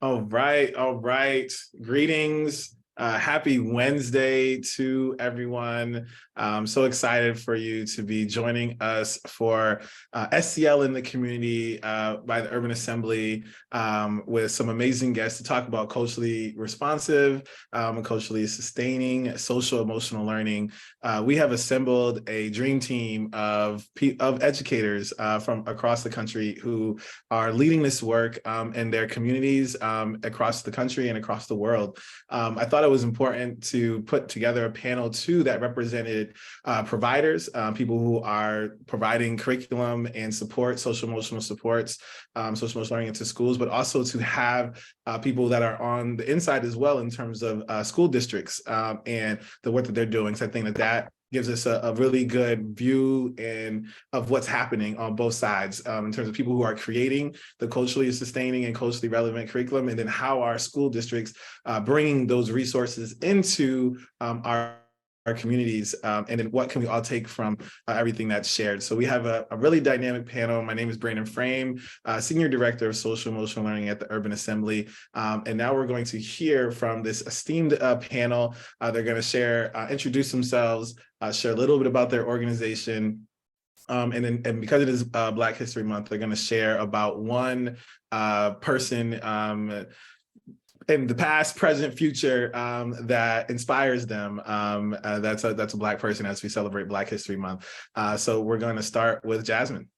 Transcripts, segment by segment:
All right, all right. Greetings. Happy Wednesday to everyone. I'm so excited for you to be joining us for SEL in the community by the Urban Assembly with some amazing guests to talk about culturally responsive and culturally sustaining social emotional learning. We have assembled a dream team of educators from across the country who are leading this work in their communities across the country and across the world. I thought it was important to put together a panel too that represented providers, people who are providing curriculum and support, social emotional supports, social emotional learning into schools, but also to have people that are on the inside as well in terms of school districts and the work that they're doing. So I think that gives us a really good view of what's happening on both sides in terms of people who are creating the culturally sustaining and culturally relevant curriculum, and then how our school districts bringing those resources into our communities, and then what can we all take from everything that's shared. So we have a really dynamic panel. My name is Brandon Frame, Senior Director of Social Emotional Learning at the Urban Assembly. And now we're going to hear from this esteemed panel. They're going to share, introduce themselves, share a little bit about their organization, and because it is Black History Month, they're going to share about one person in the past, present, future that inspires them. That's a Black person as we celebrate Black History Month. So we're going to start with Jasmyn.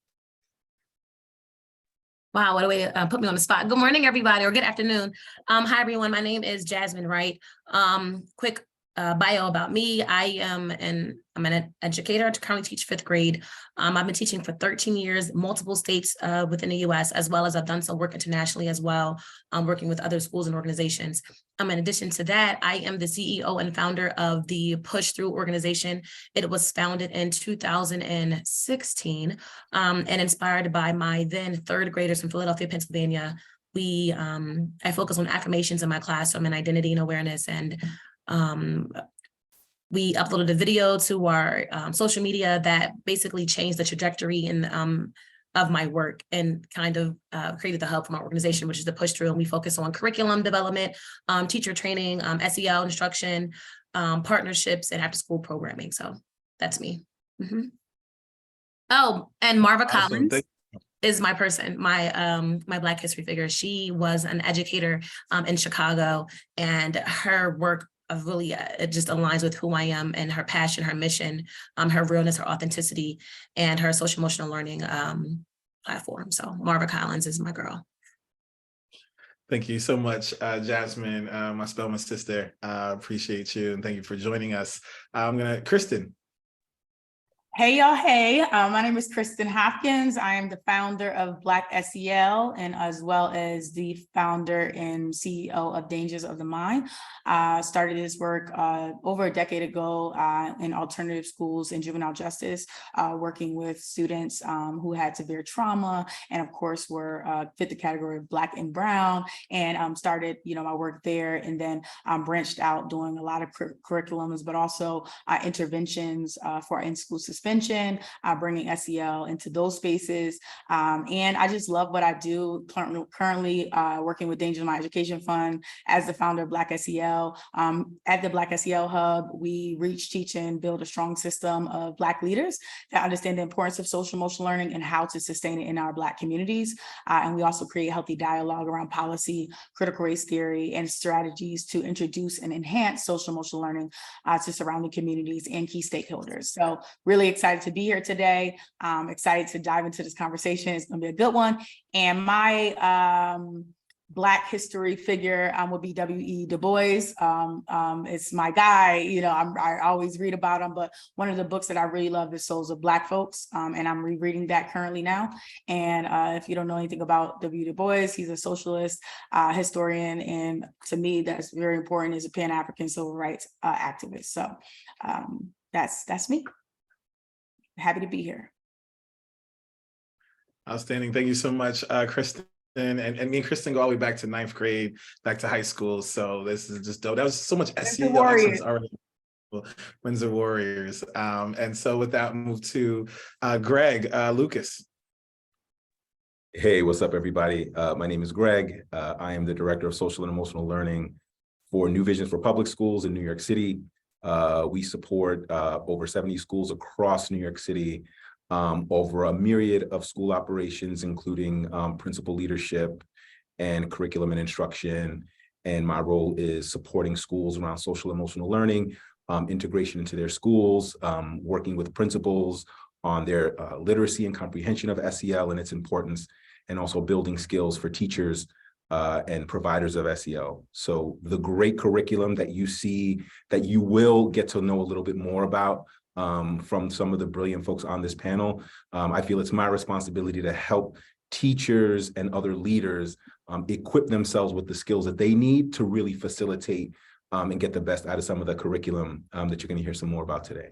Wow, what a way to put me on the spot. Good morning, everybody, or good afternoon. Hi, everyone. My name is Jasmyn Wright. Quick bio about me. I'm an educator. I currently teach 5th grade. I've been teaching for 13 years, multiple states within the US, as well as I've done some work internationally as well, working with other schools and organizations. In addition to that, I am the CEO and founder of the Push Through organization. It was founded in 2016 and inspired by my then 3rd graders from Philadelphia, Pennsylvania. I focus on affirmations in my class, so I'm in identity and awareness, and we uploaded a video to our social media that basically changed the trajectory of my work and kind of created the hub for my organization, which is the Push Through. And we focus on curriculum development, teacher training, SEL instruction, partnerships, and after-school programming. So that's me. Mm-hmm. Oh, and Marva Collins is my person, my Black history figure. She was an educator in Chicago, and her work really, it just aligns with who I am, and her passion, her mission, her realness, her authenticity, and her social emotional learning platform. So Marva Collins is my girl. Thank you so much, Jasmyn, my Spelman sister. Appreciate you, and thank you for joining us. Kristen. Hey, y'all. Hey, my name is Kristen Hopkins. I am the founder of Black SEL, and as well as the founder and CEO of Dangers of the Mind. Started this work over a decade ago in alternative schools and juvenile justice, working with students who had severe trauma, and of course were fit the category of Black and Brown, and started my work there, and then branched out doing a lot of curriculums, but also interventions for in-school suspension, bringing SEL into those spaces. And I just love what I do. Currently working with Danger My Education Fund as the founder of Black SEL. At the Black SEL Hub, we reach, teach, and build a strong system of Black leaders that understand the importance of social emotional learning and how to sustain it in our Black communities. And we also create healthy dialogue around policy, critical race theory, and strategies to introduce and enhance social emotional learning to surrounding communities and key stakeholders. So really excited to be here today. Excited to dive into this conversation. It's going to be a good one. And my Black history figure would be W.E. Du Bois. It's my guy. I always read about him, but one of the books that I really love is Souls of Black Folks, and I'm rereading that currently now. And if you don't know anything about W.E. Du Bois, he's a socialist historian, and to me, that's very important as a Pan-African civil rights activist. So that's me. Happy to be here. Outstanding. Thank you so much, Kristen. And me and Kristen go all the way back to 9th grade, back to high school. So this is just dope. That was so much SEL excellence already. Windsor Warriors. And so with that, move to Greg, Lucas. Hey, what's up, everybody? My name is Greg. I am the Director of Social and Emotional Learning for New Visions for Public Schools in New York City. We support over 70 schools across New York City, over a myriad of school operations, including principal leadership and curriculum and instruction. And my role is supporting schools around social and emotional learning, integration into their schools, working with principals on their literacy and comprehension of SEL and its importance, and also building skills for teachers and providers of SEL. So the great curriculum that you see, that you will get to know a little bit more about from some of the brilliant folks on this panel, I feel it's my responsibility to help teachers and other leaders equip themselves with the skills that they need to really facilitate and get the best out of some of the curriculum that you're going to hear some more about today.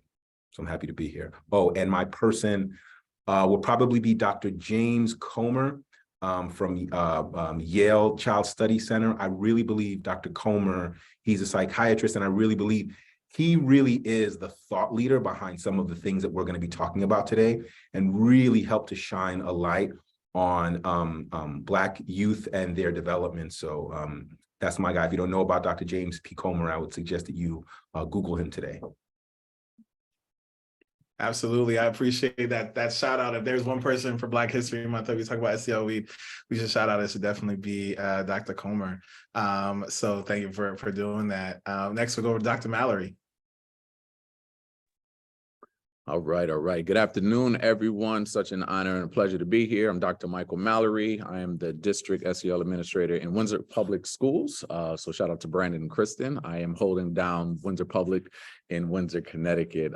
So I'm happy to be here. Oh, and my person will probably be Dr. James Comer from Yale Child Study Center. I really believe Dr. Comer, he's a psychiatrist, and I really believe he really is the thought leader behind some of the things that we're going to be talking about today, and really help to shine a light on Black youth and their development. So that's my guy. If you don't know about Dr. James P. Comer, I would suggest that you Google him today. Absolutely. I appreciate that shout out. If there's one person for Black History Month that we talk about SEL, we should shout out. It should definitely be Dr. Comer. So thank you for doing that. Next we'll go over to Dr. Mallery. All right. Good afternoon, everyone. Such an honor and a pleasure to be here. I'm Dr. Michael Mallery. I am the District SEL Administrator in Windsor Public Schools. So shout out to Brandon and Kristen. I am holding down Windsor Public in Windsor, Connecticut.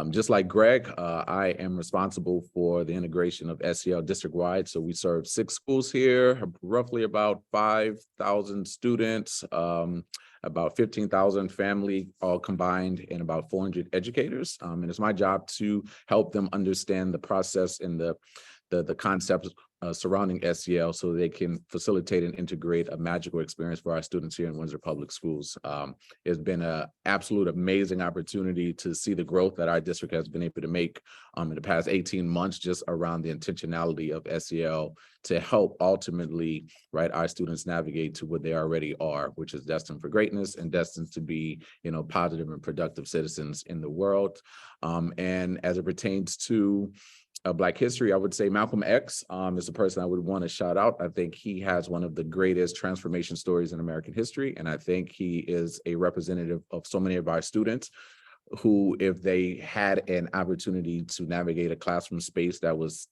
Just like Greg, I am responsible for the integration of SEL district-wide. So we serve 6 schools here, roughly about 5,000 students, about 15,000 family all combined, and about 400 educators. And it's my job to help them understand the process and the concepts surrounding SEL so they can facilitate and integrate a magical experience for our students here in Windsor Public Schools. It's been an absolute amazing opportunity to see the growth that our district has been able to make in the past 18 months, just around the intentionality of SEL to help ultimately, right, our students navigate to what they already are, which is destined for greatness and destined to be, positive and productive citizens in the world. And as it pertains to Black history, I would say Malcolm X is a person I would want to shout out. I think he has one of the greatest transformation stories in American history. And I think he is a representative of so many of our students who, if they had an opportunity to navigate a classroom space that was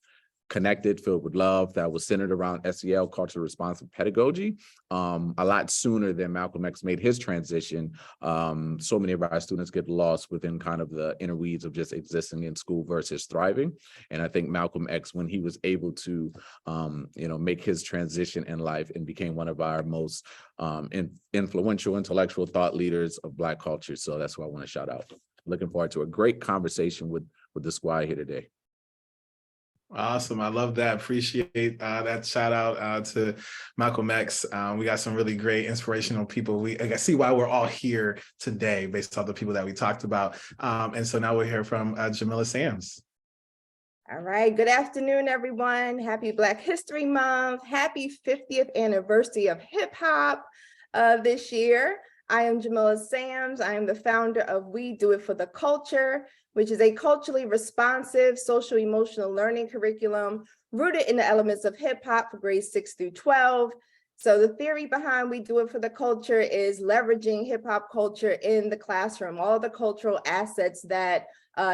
connected, filled with love, that was centered around SEL, culturally responsive pedagogy, a lot sooner than Malcolm X made his transition. So many of our students get lost within kind of the inner weeds of just existing in school versus thriving. And I think Malcolm X, when he was able to, make his transition in life and became one of our most influential intellectual thought leaders of Black culture. So that's who I want to shout out. Looking forward to a great conversation with the squad here today. Awesome. I love that. Appreciate that shout out to Malcolm X. We got some really great inspirational people. I see why we're all here today based on the people that we talked about. And so now we'll hear from Jamila Sams. All right. Good afternoon, everyone. Happy Black History Month. Happy 50th anniversary of hip hop this year. I am Jamila Sams. I am the founder of We Do It for the Culture, which is a culturally responsive social emotional learning curriculum rooted in the elements of hip hop for grades 6 through 12. So the theory behind We Do It for the Culture is leveraging hip hop culture in the classroom, all the cultural assets that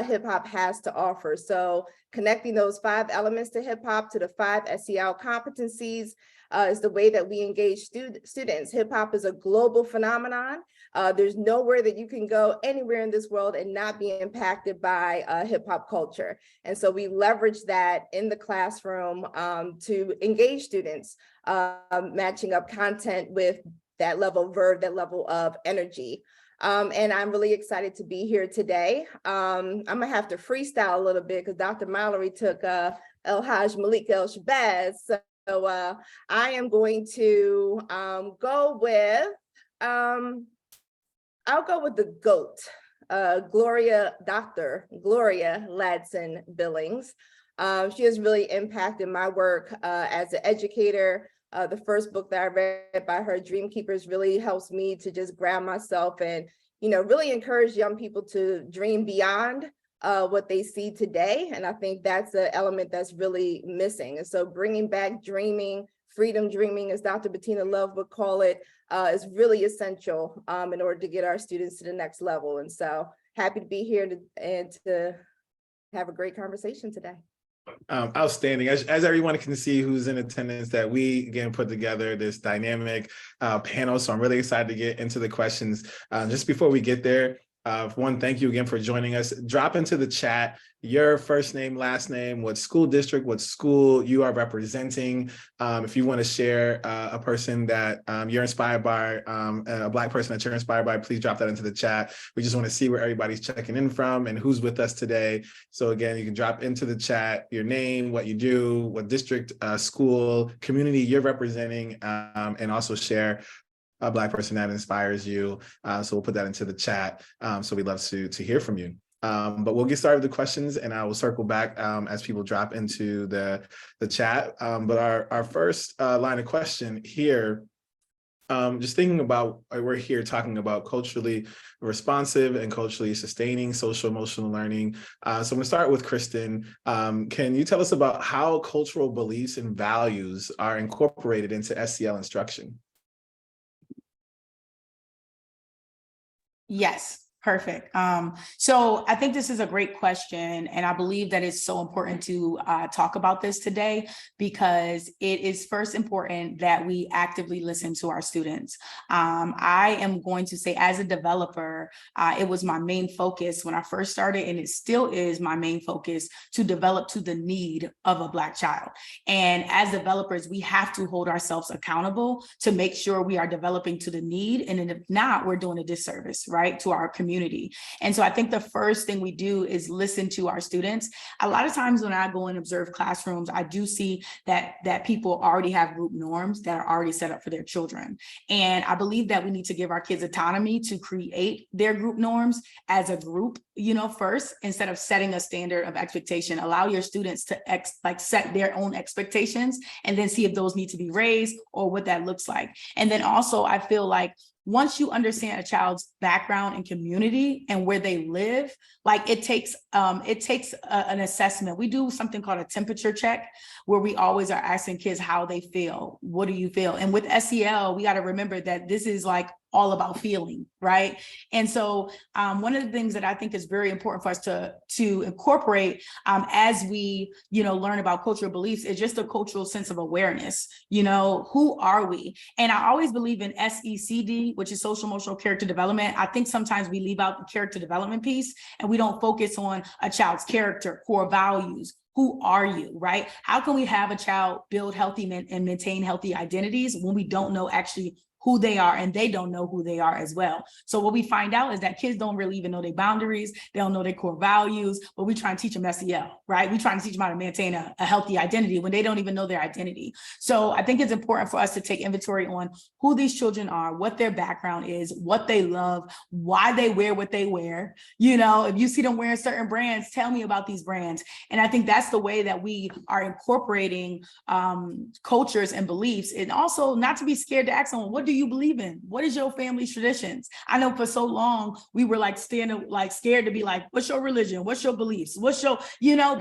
hip hop has to offer. So connecting those 5 elements to hip hop to the 5 SEL competencies is the way that we engage students. Hip hop is a global phenomenon. There's nowhere that you can go anywhere in this world and not be impacted by hip hop culture. And so we leverage that in the classroom to engage students, matching up content with that level of verve, that level of energy. And I'm really excited to be here today. I'm gonna have to freestyle a little bit because Dr. Mallery took El Haj Malik El Shabazz. So I am going to go with, I'll go with the GOAT, Dr. Gloria Ladson Billings. She has really impacted my work as an educator. The first book that I read by her, Dream Keepers, really helps me to just ground myself and, really encourage young people to dream beyond what they see today. And I think that's an element that's really missing. And so bringing back dreaming, freedom dreaming, as Dr. Bettina Love would call it, is really essential in order to get our students to the next level. And so happy to be here and to have a great conversation today. Outstanding. As everyone can see who's in attendance, that we again put together this dynamic panel. So I'm really excited to get into the questions. Just before we get there, one, thank you again for joining us. Drop into the chat your first name, last name, what school district, what school you are representing. If you want to share a person that you're inspired by, a Black person that you're inspired by, please drop that into the chat. We just want to see where everybody's checking in from and who's with us today. So again, you can drop into the chat your name, what you do, what district, school, community you're representing, and also share a Black person that inspires you. So we'll put that into the chat. So we'd love to hear from you. But we'll get started with the questions, and I will circle back as people drop into the chat. But our first line of question here, just thinking about, we're here talking about culturally responsive and culturally sustaining social emotional learning. So I'm going to start with Kristen. Can you tell us about how cultural beliefs and values are incorporated into SEL instruction? Yes, perfect. So I think this is a great question, and I believe that it's so important to talk about this today, because it is first important that we actively listen to our students. I am going to say, as a developer, it was my main focus when I first started, and it still is my main focus, to develop to the need of a Black child. And as developers, we have to hold ourselves accountable to make sure we are developing to the need. And if not, we're doing a disservice, right, to our community. And so I think the first thing we do is listen to our students. A lot of times when I go and observe classrooms, I do see that people already have group norms that are already set up for their children. And I believe that we need to give our kids autonomy to create their group norms as a group, first, instead of setting a standard of expectation. Allow your students to set their own expectations and then see if those need to be raised or what that looks like. And then also, I feel like once you understand a child's background and community and where they live, it takes an assessment. We do something called a temperature check, where we always are asking kids how they feel. What do you feel? And with SEL, we got to remember that this is all about feeling, right? And so one of the things that I think is very important for us to incorporate as we, learn about cultural beliefs is just a cultural sense of awareness. Who are we? And I always believe in SECD, which is social emotional character development. I think sometimes we leave out the character development piece and we don't focus on a child's character, core values. Who are you, right? How can we have a child build healthy and maintain healthy identities when we don't know actually who they are, and they don't know who they are as well? So what we find out is that kids don't really even know their boundaries. They don't know their core values, but we try and teach them SEL, right? We try and teach them how to maintain a healthy identity when they don't even know their identity. So I think it's important for us to take inventory on who these children are, what their background is, what they love, why they wear what they wear. If you see them wearing certain brands, tell me about these brands. And I think that's the way that we are incorporating cultures and beliefs, and also not to be scared to ask someone, what do you believe in? What is your family's traditions? I know for so long we were scared to be what's your religion? What's your beliefs? What's your,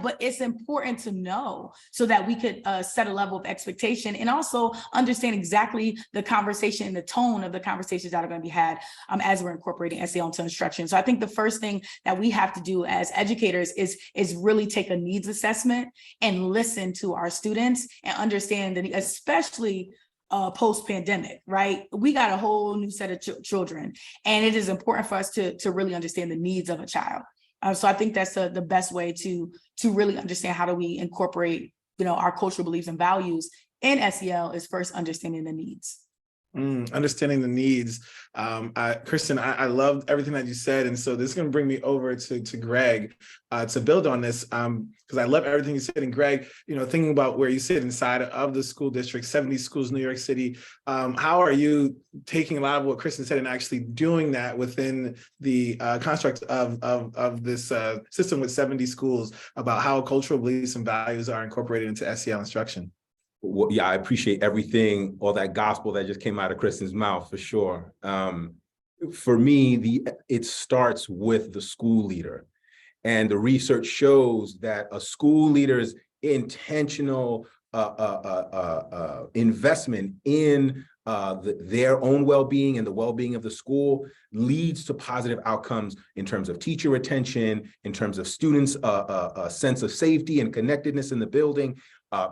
but it's important to know so that we could set a level of expectation and also understand exactly the conversation and the tone of the conversations that are going to be had as we're incorporating SEL into instruction. So I think the first thing that we have to do as educators is really take a needs assessment and listen to our students and understand that, especially post-pandemic, right? We got a whole new set of children, and it is important for us to really understand the needs of a child. So I think that's the best way to really understand how do we incorporate, our cultural beliefs and values in SEL, is first understanding the needs. Understanding the needs. Kristen, I loved everything that you said. And so this is going to bring me over to Greg to build on this, because I love everything you said. And Greg, thinking about where you sit inside of the school district, 70 schools in New York City, how are you taking a lot of what Kristen said and actually doing that within the construct of this system with 70 schools, about how cultural beliefs and values are incorporated into SEL instruction? Well, yeah, I appreciate everything, all that gospel that just came out of Kristen's mouth, for sure. For me, it starts with the school leader. And the research shows that a school leader's intentional investment in their own well-being and the well-being of the school leads to positive outcomes in terms of teacher retention, in terms of students' a sense of safety and connectedness in the building,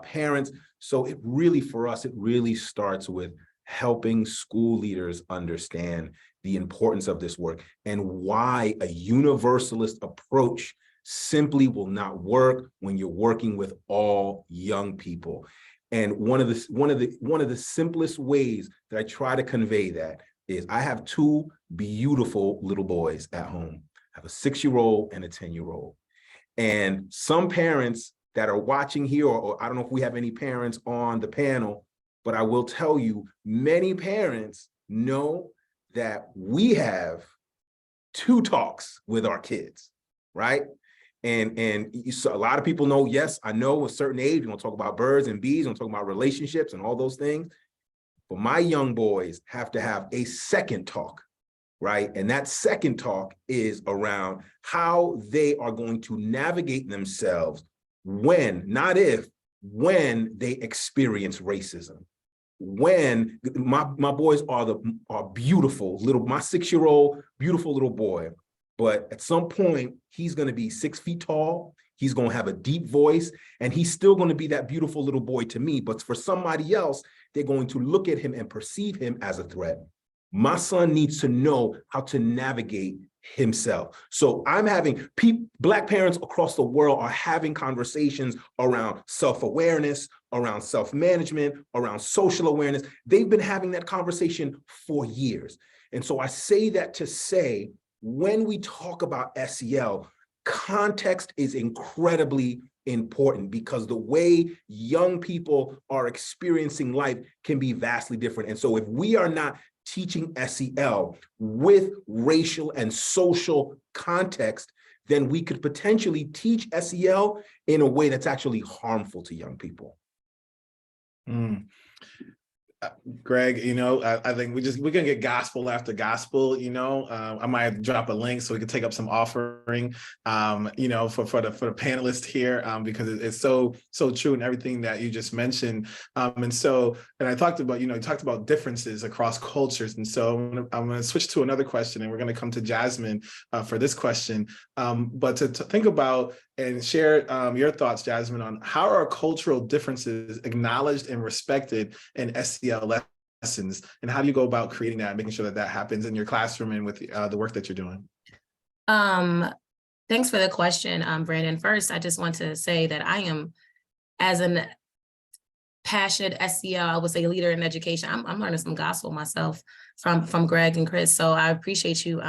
parents. So it really, for us, it really starts with helping school leaders understand the importance of this work and why a universalist approach simply will not work when you're working with all young people. And one of the simplest ways that I try to convey that is I have two beautiful little boys at home. I have a 6-year-old and a 10-year-old. And some parents that are watching here, or I don't know if we have any parents on the panel, but I will tell you, many parents know that we have 2 talks with our kids, right? And so a lot of people know, yes, I know a certain age, we're gonna talk about birds and bees, we're gonna talk about relationships and all those things, but my young boys have to have a second talk, right? And that second talk is around how they are going to navigate themselves when, not if, when they experience racism. When my boys are beautiful little, my 6-year-old, beautiful little boy, but at some point he's going to be 6 feet tall. He's going to have a deep voice, and he's still going to be that beautiful little boy to me. But for somebody else, they're going to look at him and perceive him as a threat. My son needs to know how to navigate himself. So I'm having Black parents across the world are having conversations around self-awareness, around self-management, around social awareness. They've been having that conversation for years. And so I say that to say, when we talk about SEL, context is incredibly important, because the way young people are experiencing life can be vastly different. And so if we are not teaching SEL with racial and social context, then we could potentially teach SEL in a way that's actually harmful to young people. Greg, I think we're gonna get gospel after gospel. I might drop a link so we can take up some offering, for the panelists here, because it's so true in everything that you just mentioned. And I talked about, you talked about differences across cultures, and so I'm gonna switch to another question, and we're gonna come to Jasmyn for this question. But to think about and share your thoughts, Jasmyn, on how are cultural differences acknowledged and respected in SEL lessons, and how do you go about creating that and making sure that that happens in your classroom and with the work that you're doing? Thanks for the question, Brandon. First, I just want to say that I am, as an passionate SEL, I would say leader in education, I'm learning some gospel myself from Greg and Chris. So I appreciate you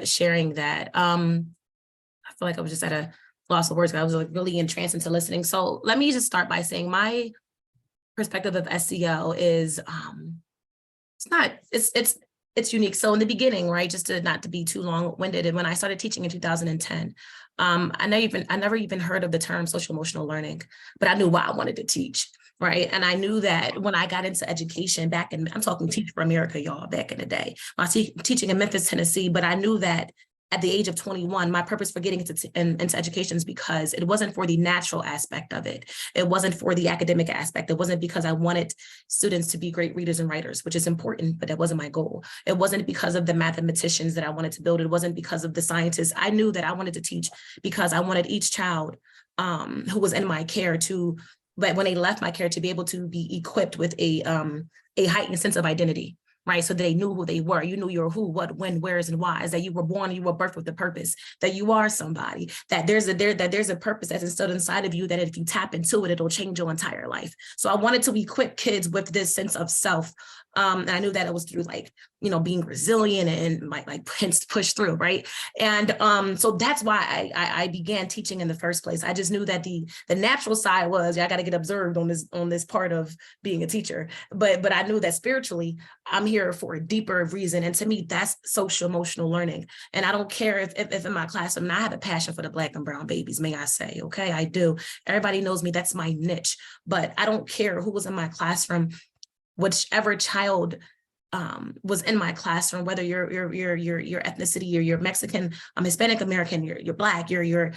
sharing that. I feel like I was just at a loss of words, but I was really entranced into listening. So let me just start by saying my perspective of SEL is it's unique. So in the beginning, right, just not to be too long-winded, and when I started teaching in 2010, I never even heard of the term social emotional learning, but I knew why I wanted to teach. Right. And I knew that when I got into education I'm talking Teach for America, y'all, back in the day, I was teaching in Memphis, Tennessee, but I knew that at the age of 21, my purpose for getting into education is because it wasn't for the natural aspect of it. It wasn't for the academic aspect. It wasn't because I wanted students to be great readers and writers, which is important, but that wasn't my goal. It wasn't because of the mathematicians that I wanted to build. It wasn't because of the scientists. I knew that I wanted to teach because I wanted each child who was in my care but when they left my care, to be able to be equipped with a heightened sense of identity. right? So they knew who they were. You knew your who, what, when, where's, and whys, that you were born, you were birthed with a purpose, that you are somebody, that there's a purpose that's instilled inside of you, that if you tap into it, it'll change your entire life. So I wanted to equip kids with this sense of self. And I knew that it was through like, you know, being resilient and like push through, right? And so that's why I began teaching in the first place. I just knew that the natural side was, I got to get observed on this part of being a teacher. But I knew that spiritually, I'm here for a deeper reason. And to me, that's social emotional learning. And I don't care if in my classroom, I have a passion for the Black and brown babies, may I say, okay, I do. Everybody knows me, that's my niche. But I don't care who was in my classroom, whichever child was in my classroom, whether your ethnicity, you're Mexican, Hispanic American, you're Black, you're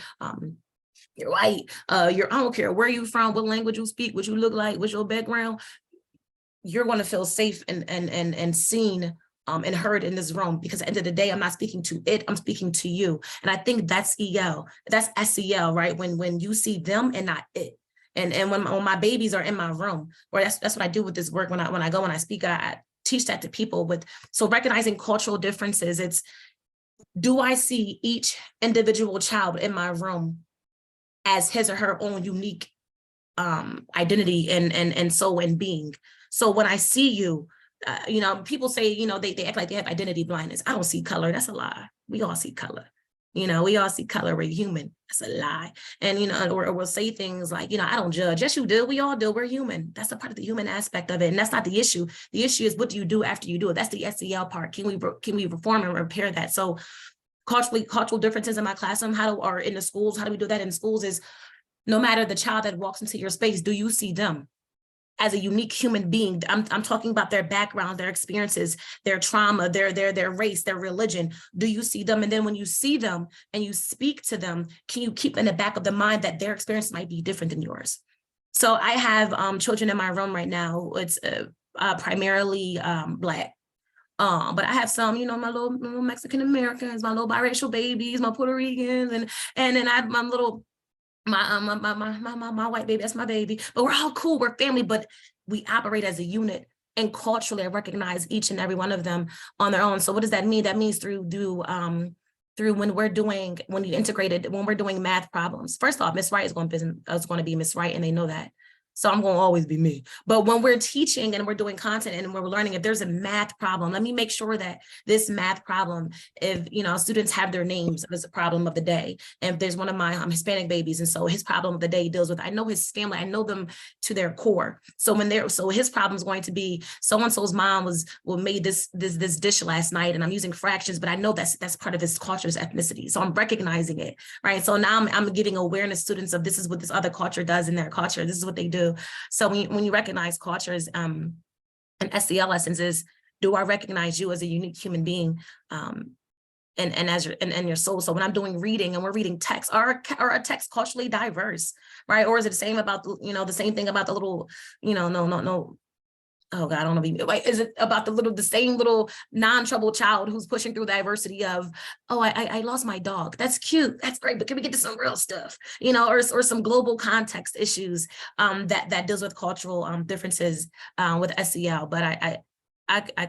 white, I don't care where you from, what language you speak, what you look like, what's your background, you're going to feel safe and seen and heard in this room, because at the end of the day, I'm not speaking to it, I'm speaking to you. And I think that's EL, that's SEL, right? When you see them and not it. And when my babies are in my room, or that's what I do with this work. When I go and I speak, I teach that to people so recognizing cultural differences. It's, do I see each individual child in my room as his or her own unique identity and soul and being? So when I see you, you know, people say, you know, they act like they have identity blindness. I don't see color. That's a lie. We all see color. You know, we all see color. We're human. That's a lie. And, you know, or we'll say things like, you know, I don't judge. Yes, you do. We all do. We're human. That's a part of the human aspect of it. And that's not the issue. The issue is, what do you do after you do it? That's the SEL part. Can we reform and repair that? So cultural differences in my classroom, or in the schools, how do we do that in schools is, no matter the child that walks into your space, do you see them as a unique human being? I'm talking about their background, their experiences, their trauma, their race, their religion. Do you see them? And then when you see them and you speak to them, can you keep in the back of the mind that their experience might be different than yours? So I have children in my room right now. It's primarily Black. But I have some, you know, my little Mexican Americans, my little biracial babies, my Puerto Ricans, and then I have my little my white baby, that's my baby. But we're all cool, we're family, but we operate as a unit, and culturally I recognize each and every one of them on their own. So what does that mean? That means through when we're doing math problems. First off, Miss Wright is going to be Miss Wright, and they know that. So I'm going to always be me. But when we're teaching and we're doing content and we're learning, if there's a math problem, let me make sure that this math problem, if, you know, students have their names as a problem of the day. And if there's one of my Hispanic babies, and so his problem of the day deals with, I know his family, I know them to their core. So his problem is going to be, so-and-so's mom made this dish last night, and I'm using fractions, but I know that's part of his culture's ethnicity. So I'm recognizing it, right? So now I'm giving awareness to students of, this is what this other culture does in their culture. This is what they do. So when you recognize cultures, and SEL lessons is, do I recognize you as a unique human being, and as your soul? So when I'm doing reading and we're reading text, are our texts culturally diverse, right? Or is it the same about the same thing about the little, no. Oh God, I don't know. Like, is it about the same little non-troubled child who's pushing through the adversity of, oh, I lost my dog. That's cute. That's great. But can we get to some real stuff, or some global context issues that deals with cultural differences with SEL. But I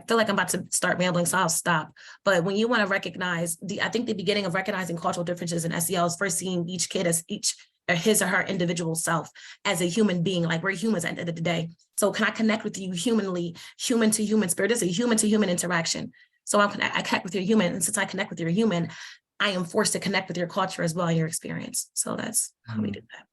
feel like I'm about to start rambling, so I'll stop. But when you want to recognize I think the beginning of recognizing cultural differences in SEL is first seeing each kid as his or her individual self as a human being. Like, we're humans at the end of the day. So can I connect with you humanly, human to human? Spirit is a human to human interaction. So I connect with your human. And since I connect with your human, I am forced to connect with your culture as well, and your experience. So that's how we do that.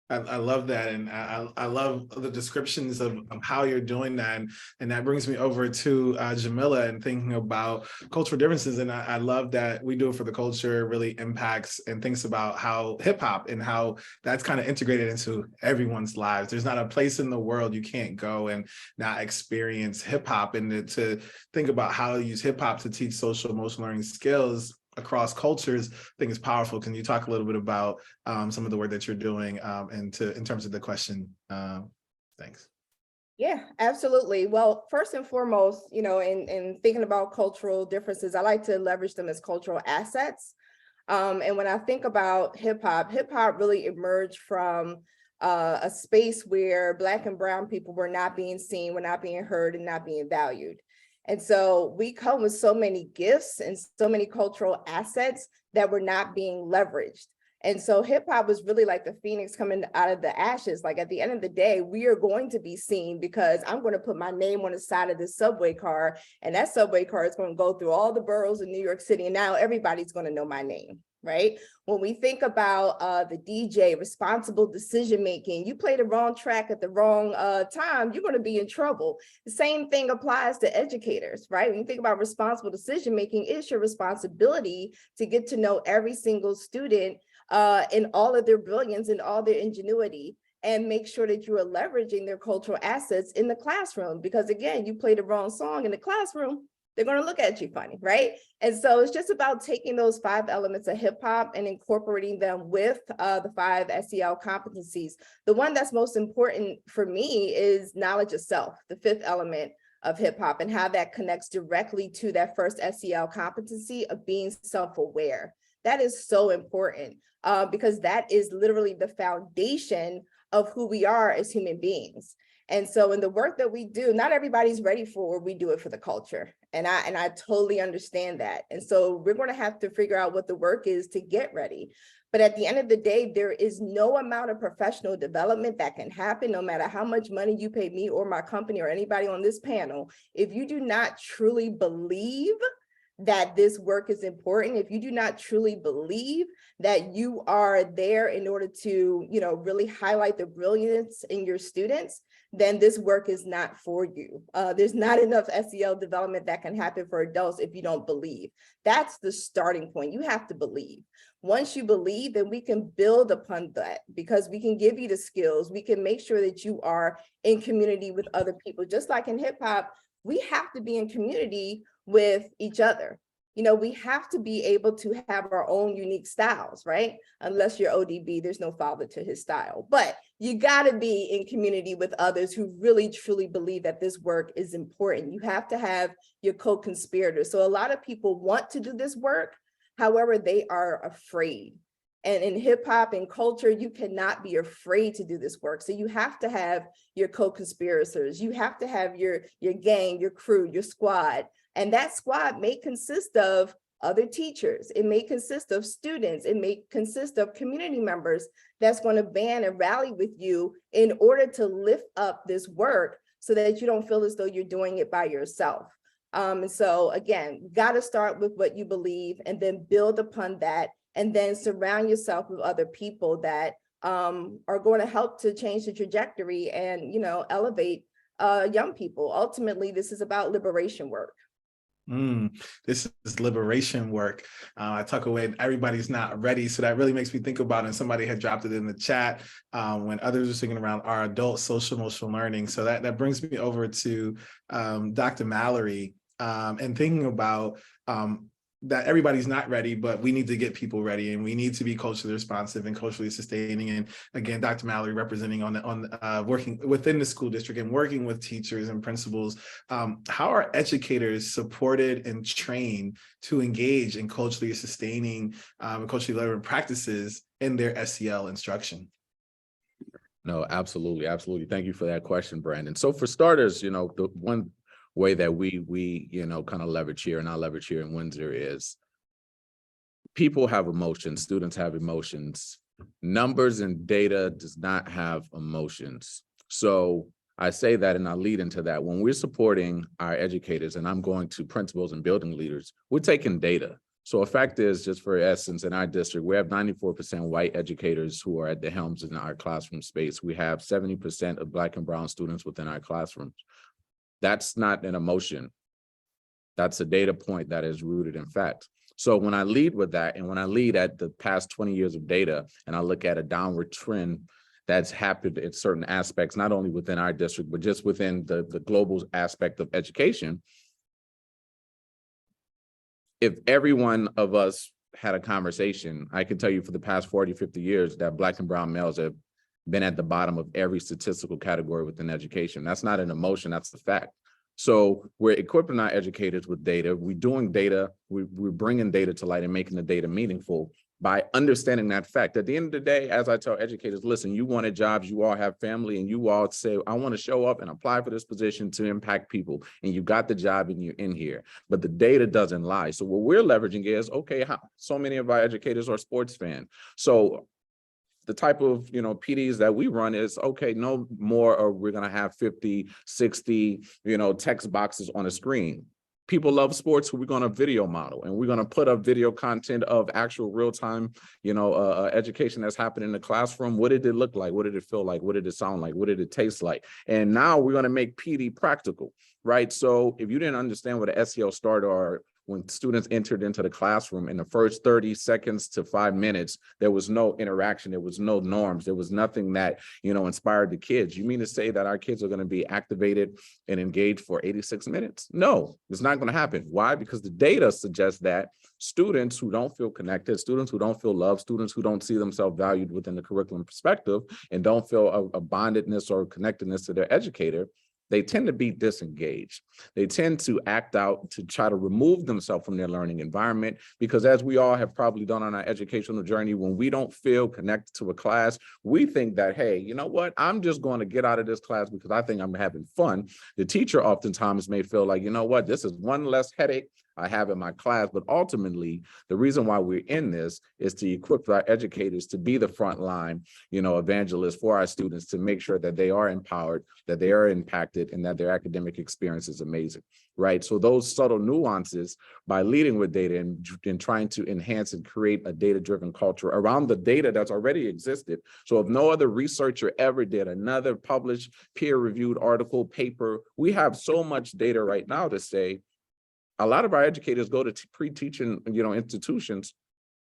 I love that. And I love the descriptions of how you're doing that. And that brings me over to Jamila and thinking about cultural differences. And I love that we do it for the culture, really impacts and thinks about how hip hop and how that's kind of integrated into everyone's lives. There's not a place in the world you can't go and not experience hip hop. And to think about how to use hip hop to teach social emotional learning skills across cultures, I think is powerful. Can you talk a little bit about some of the work that you're doing in terms of the question? Thanks. Yeah, absolutely. Well, first and foremost, in thinking about cultural differences, I like to leverage them as cultural assets. And when I think about hip hop really emerged from a space where Black and brown people were not being seen, were not being heard, and not being valued. And so we come with so many gifts and so many cultural assets that were not being leveraged. And so hip hop was really like the phoenix coming out of the ashes. Like at the end of the day, we are going to be seen because I'm going to put my name on the side of this subway car, and that subway car is going to go through all the boroughs of New York City. And now everybody's going to know my name, right? When we think about the DJ, responsible decision-making, you play the wrong track at the wrong time, you're going to be in trouble. The same thing applies to educators, right? When you think about responsible decision-making, it's your responsibility to get to know every single student in all of their brilliance and all their ingenuity, and make sure that you are leveraging their cultural assets in the classroom. Because again, you play the wrong song in the classroom, they're going to look at you funny, right? And so it's just about taking those 5 elements of hip hop and incorporating them with the 5 SEL competencies. The one that's most important for me is knowledge of self, the 5th element of hip hop, and how that connects directly to that first SEL competency of being self-aware. That is so important because that is literally the foundation of who we are as human beings. And so in the work that we do, not everybody's ready for, we do it for the culture. And I totally understand that. And so we're going to have to figure out what the work is to get ready. But at the end of the day, there is no amount of professional development that can happen, no matter how much money you pay me or my company or anybody on this panel. If you do not truly believe that this work is important, if you do not truly believe that you are there in order to, really highlight the brilliance in your students, then this work is not for you. There's not enough SEL development that can happen for adults if you don't believe. That's the starting point. You have to believe. Once you believe, then we can build upon that, because we can give you the skills. We can make sure that you are in community with other people. Just like in hip hop, we have to be in community with each other. We have to be able to have our own unique styles, right? Unless you're ODB, there's no father to his style. But you got to be in community with others who really, truly believe that this work is important. You have to have your co-conspirators. So a lot of people want to do this work. However, they are afraid. And in hip hop and culture, you cannot be afraid to do this work. So you have to have your co-conspirators. You have to have your gang, your crew, your squad. And that squad may consist of other teachers. It may consist of students. It may consist of community members that's going to band and rally with you in order to lift up this work so that you don't feel as though you're doing it by yourself. And so again, got to start with what you believe and then build upon that, and then surround yourself with other people that are going to help to change the trajectory and, elevate young people. Ultimately, this is about liberation work. This is liberation work. I talk away, everybody's not ready. So that really makes me think about, and somebody had dropped it in the chat when others were singing around our adult social emotional learning. So that brings me over to Dr. Mallery and thinking about that everybody's not ready, but we need to get people ready, and we need to be culturally responsive and culturally sustaining. And again, Dr. Mallery representing on working within the school district and working with teachers and principals. How are educators supported and trained to engage in culturally sustaining and culturally relevant practices in their SEL instruction? No, absolutely. Absolutely. Thank you for that question, Brandon. So for starters, the one way that we kind of leverage here, and I leverage here in Windsor, is people have emotions, students have emotions. Numbers and data does not have emotions. So I say that, and I lead into that. When we're supporting our educators, and I'm going to principals and building leaders, we're taking data. So a fact is, just for essence, in our district, we have 94% white educators who are at the helms in our classroom space. We have 70% of Black and brown students within our classrooms. That's not an emotion. That's a data point that is rooted in fact. So when I lead with that, and when I lead at the past 20 years of data, and I look at a downward trend that's happened in certain aspects, not only within our district, but just within the global aspect of education, if every one of us had a conversation, I can tell you for the past 40, 50 years that Black and brown males have been at the bottom of every statistical category within education. That's not an emotion, that's the fact. So we're equipping our educators with data. We're doing data, we're bringing data to light and making the data meaningful. by understanding that fact. At the end of the day, as I tell educators, listen, you wanted jobs, you all have family, and you all say, I want to show up and apply for this position to impact people. And you got the job and you're in here. But the data doesn't lie. So what we're leveraging is, okay, so many of our educators are sports fans. So the type of, PDs that we run is, okay, no more or we're going to have 50, 60, text boxes on a screen. People love sports, so we're going to video model, and we're going to put up video content of actual real-time, education that's happening in the classroom. What did it look like? What did it feel like? What did it sound like? What did it taste like? And now we're going to make PD practical, right? So if you didn't understand what an SEL started, or when students entered into the classroom in the first 30 seconds to 5 minutes, there was no interaction, there was no norms, there was nothing that, inspired the kids. You mean to say that our kids are going to be activated and engaged for 86 minutes? No, it's not going to happen. Why? Because the data suggests that students who don't feel connected, students who don't feel loved, students who don't see themselves valued within the curriculum perspective and don't feel a bondedness or connectedness to their educator, they tend to be disengaged. They tend to act out to try to remove themselves from their learning environment, because as we all have probably done on our educational journey, when we don't feel connected to a class, we think that, hey, you know what, I'm just going to get out of this class because I think I'm having fun. The teacher oftentimes may feel like, you know what, this is one less headache I have in my class. But ultimately, the reason why we're in this is to equip our educators to be the frontline, evangelists for our students, to make sure that they are empowered, that they are impacted, and that their academic experience is amazing, right? So those subtle nuances, by leading with data and trying to enhance and create a data-driven culture around the data that's already existed. So if no other researcher ever did another published peer-reviewed article, paper, we have so much data right now to say, a lot of our educators go to pre-teaching, institutions,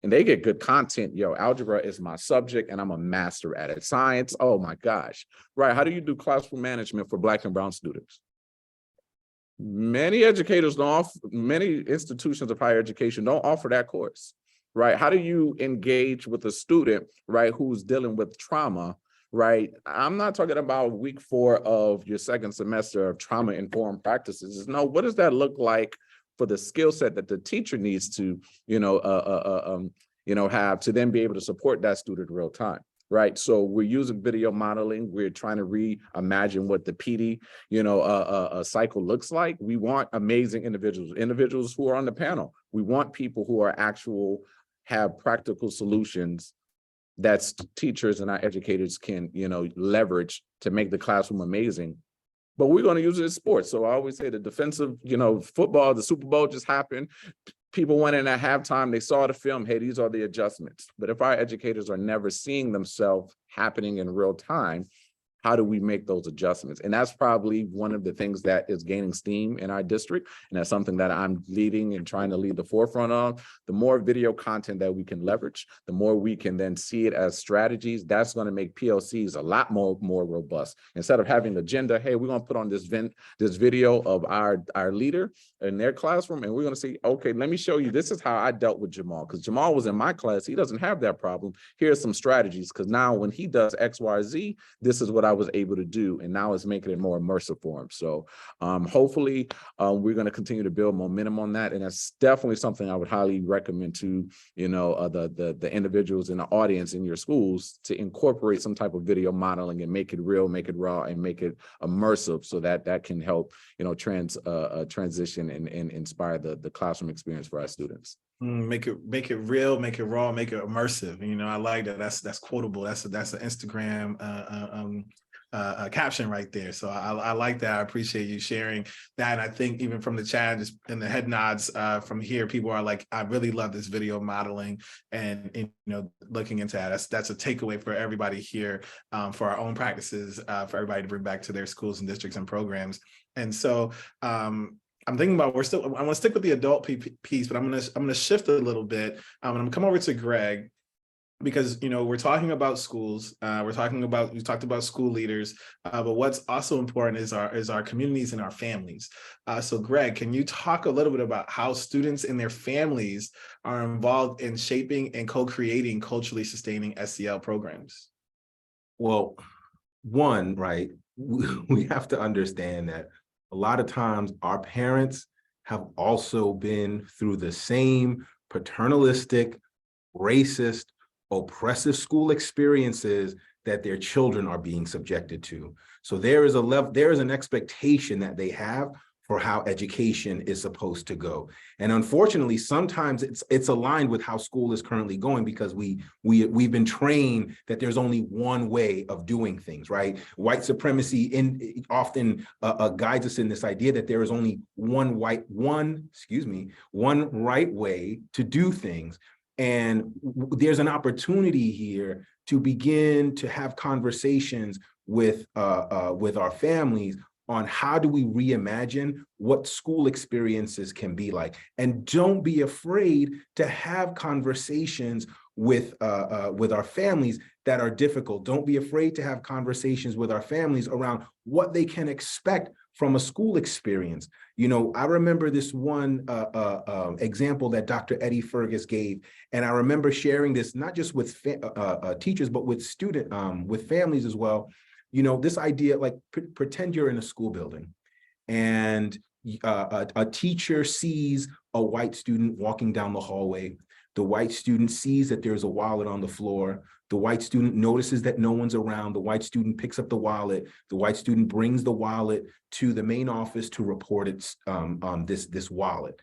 and they get good content. Algebra is my subject and I'm a master at it. Science, oh my gosh. Right, how do you do classroom management for Black and Brown students? Many educators many institutions of higher education don't offer that course, right? How do you engage with a student, right, who's dealing with trauma? Right. I'm not talking about week 4 of your second semester of trauma-informed practices. No, what does that look like for the skill set that the teacher needs to, have to then be able to support that student real time? Right. So we're using video modeling. We're trying to reimagine what the PD, cycle looks like. We want amazing individuals who are on the panel. We want people who are have practical solutions that teachers and our educators can, leverage to make the classroom amazing. But we're going to use it in sports. So I always say the defensive, football, the Super Bowl just happened. People went in at halftime, they saw the film, hey, these are the adjustments. But if our educators are never seeing themselves happening in real time, how do we make those adjustments? And that's probably one of the things that is gaining steam in our district. And that's something that I'm leading and trying to lead the forefront of. The more video content that we can leverage, the more we can then see it as strategies. That's going to make PLCs a lot more robust. Instead of having the agenda, hey, we're going to put on this video of our leader in their classroom, and we're going to say, okay, let me show you, this is how I dealt with Jamal, because Jamal was in my class. He doesn't have that problem. Here's some strategies, because now when he does X, Y, Z, this is what I was able to do, and now it's making it more immersive for him. So hopefully we're going to continue to build momentum on that, and that's definitely something I would highly recommend to the individuals in the audience in your schools, to incorporate some type of video modeling and make it real, make it raw, and make it immersive, so that can help transition and inspire the classroom experience for our students. Make it real, make it raw, make it immersive. I like that. That's quotable. That's an Instagram caption right there. So I like that. I appreciate you sharing that. And I think even from the chat and just in the head nods from here, people are like, I really love this video modeling and looking into that. That's a takeaway for everybody here, for our own practices, for everybody to bring back to their schools and districts and programs. And so I'm thinking about, I want to stick with the adult piece, but I'm gonna shift a little bit. I'm gonna come over to Greg, because we're talking about schools, we talked about school leaders, but what's also important is our communities and our families. So Greg, can you talk a little bit about how students and their families are involved in shaping and co-creating culturally sustaining SEL programs? Well, one, right, we have to understand that a lot of times our parents have also been through the same paternalistic racist, oppressive school experiences that their children are being subjected to. So there is an expectation that they have for how education is supposed to go. And unfortunately, sometimes it's aligned with how school is currently going, because we've been trained that there's only one way of doing things, right? White supremacy often guides us in this idea that there is only one right way to do things. And there's an opportunity here to begin to have conversations with our families on how do we reimagine what school experiences can be like. And don't be afraid to have conversations with our families that are difficult. Don't be afraid to have conversations with our families around what they can expect from a school experience. You know, I remember this one example that Dr. Eddie Fergus gave, and I remember sharing this not just with teachers, but with with families as well. You know, this idea, like pretend you're in a school building and a teacher sees a white student walking down the hallway. The white student sees that there's a wallet on the floor. The white student notices that no one's around. The white student picks up the wallet. The white student brings the wallet to the main office to report this wallet.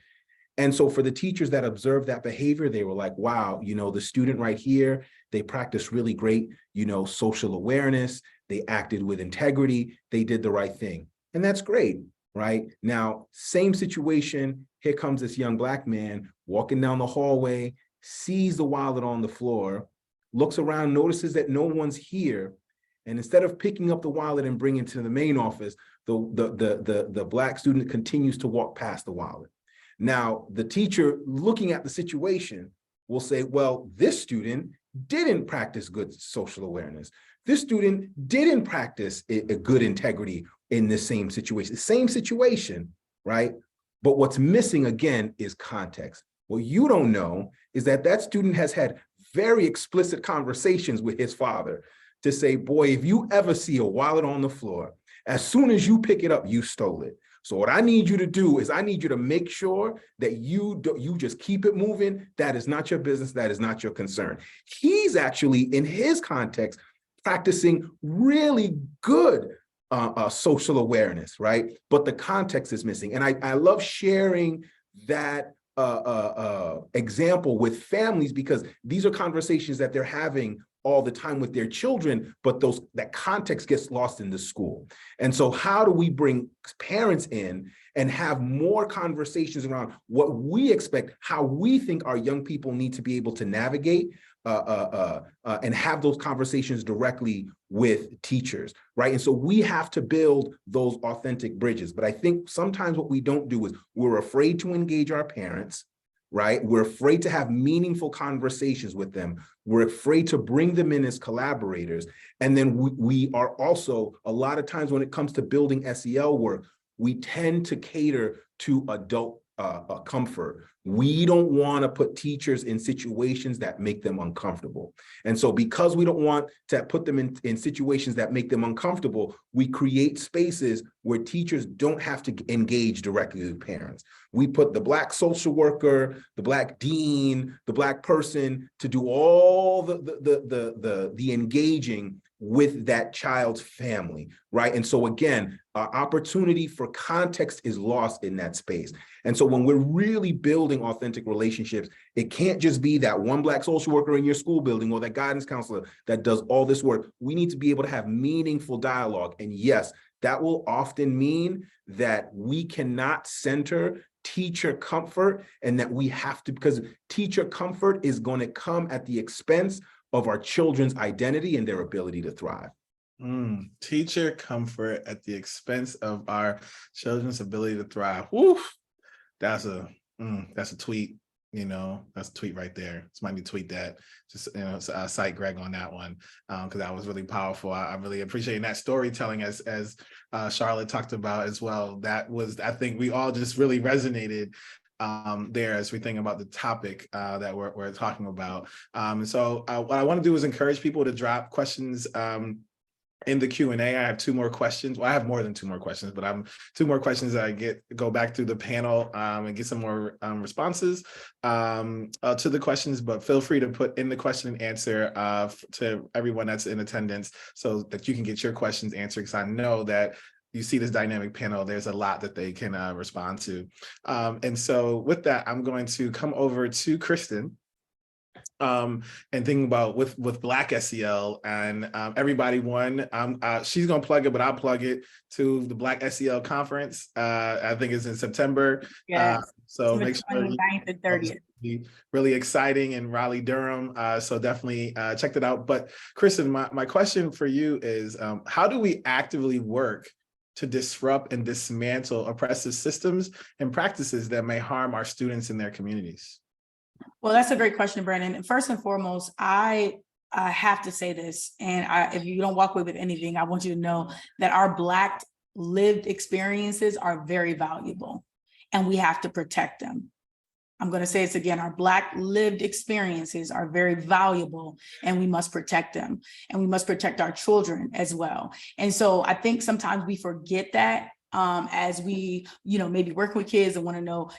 And so for the teachers that observed that behavior, they were like, wow, you know, the student right here, they practiced really great, you know, social awareness. They acted with integrity. They did the right thing. And that's great, right? Now, same situation. Here comes this young Black man walking down the hallway, sees the wallet on the floor, looks around, notices that no one's here. And instead of picking up the wallet and bringing it to the main office, the Black student continues to walk past the wallet. Now, the teacher looking at the situation will say, well, this student didn't practice good social awareness. This student didn't practice a good integrity in the same situation, right? But what's missing again is context. What you don't know is that that student has had very explicit conversations with his father to say, boy, if you ever see a wallet on the floor, as soon as you pick it up, you stole it. So what I need you to do is I need you to make sure that you just keep it moving. That is not your business. That is not your concern. He's actually, in his context, practicing really good social awareness, right? But the context is missing. And I love sharing that example with families, because these are conversations that they're having all the time with their children, but that context gets lost in the school. And so how do we bring parents in and have more conversations around what we expect, how we think our young people need to be able to navigate and have those conversations directly with teachers, right? And so we have to build those authentic bridges. But I think sometimes what we don't do is we're afraid to engage our parents, right? We're afraid to have meaningful conversations with them. We're afraid to bring them in as collaborators. And then we are also, a lot of times when it comes to building SEL work, we tend to cater to adult comfort. We don't want to put teachers in situations that make them uncomfortable. And so because we don't want to put them in situations that make them uncomfortable, we create spaces where teachers don't have to engage directly with parents. We put the Black social worker, the Black dean, the Black person to do all the engaging with that child's family, right? And so again, opportunity for context is lost in that space. And so when we're really building authentic relationships, it can't just be that one Black social worker in your school building or that guidance counselor that does all this work. We need to be able to have meaningful dialogue. And yes, that will often mean that we cannot center teacher comfort, and that we have to, because teacher comfort is going to come at the expense of our children's identity and their ability to thrive. Teacher comfort at the expense of our children's ability to thrive. Woo! That's a tweet. You know, that's a tweet right there. Somebody tweet that. Just, you know, cite Greg on that one, because that was really powerful. I really appreciate that storytelling, as Charlotte talked about as well. That was, I think we all just really resonated there as we think about the topic that we're talking about. So what I want to do is encourage people to drop questions in the Q&A, I have two more questions. Well, I have more than two more questions, but I'm two more questions that go back through the panel and get some more responses to the questions, but feel free to put in the question and answer to everyone that's in attendance so that you can get your questions answered, because I know that you see this dynamic panel, there's a lot that they can respond to. And so with that, I'm going to come over to Kristen. And thinking about with Black SEL and everybody won. She's gonna plug it, but I'll plug it to the Black SEL conference. I think it's in September. Yes. So make sure 29th and 30th. Be really exciting in Raleigh, Durham. So definitely check that out. But Kristen, my question for you is, how do we actively work to disrupt and dismantle oppressive systems and practices that may harm our students in their communities? Well, that's a great question, Brandon. And first and foremost, I have to say this, and if you don't walk away with anything, I want you to know that our Black lived experiences are very valuable, and we have to protect them. I'm going to say this again, our Black lived experiences are very valuable, and we must protect them, and we must protect our children as well. And so I think sometimes we forget that as we, maybe work with kids and want to know,